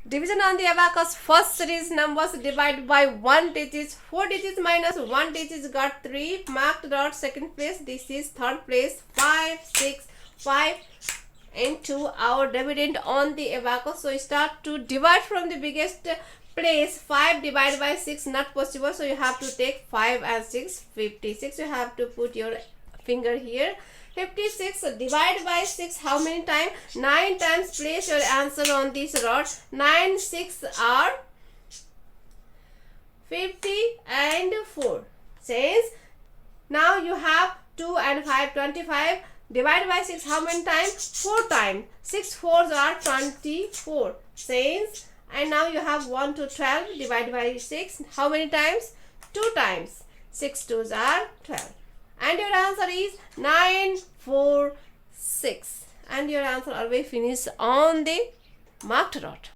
Division on the abacus. First series numbers divided by 1 digits. 4 digits minus 1 digits got 3. Marked dot second place. This is third place. 5, 6, 5 and 2. Our dividend on the abacus. So start to divide from the biggest place. 5 divided by 6 not possible. So you have to take 5 and 6. 56. You have to put your finger here. 56 divided by 6 how many times? 9 times. Place your answer on this rod. 9 6 are 50 and 4. Since now you have 2 and 5 25. Divided by 6 how many times? 4 times. 6 4s are 24. Since and now you have 1 to 12 divided by 6 how many times? 2 times. 6 2s are 12. And your answer is 946. And your answer always finish on the marked dot.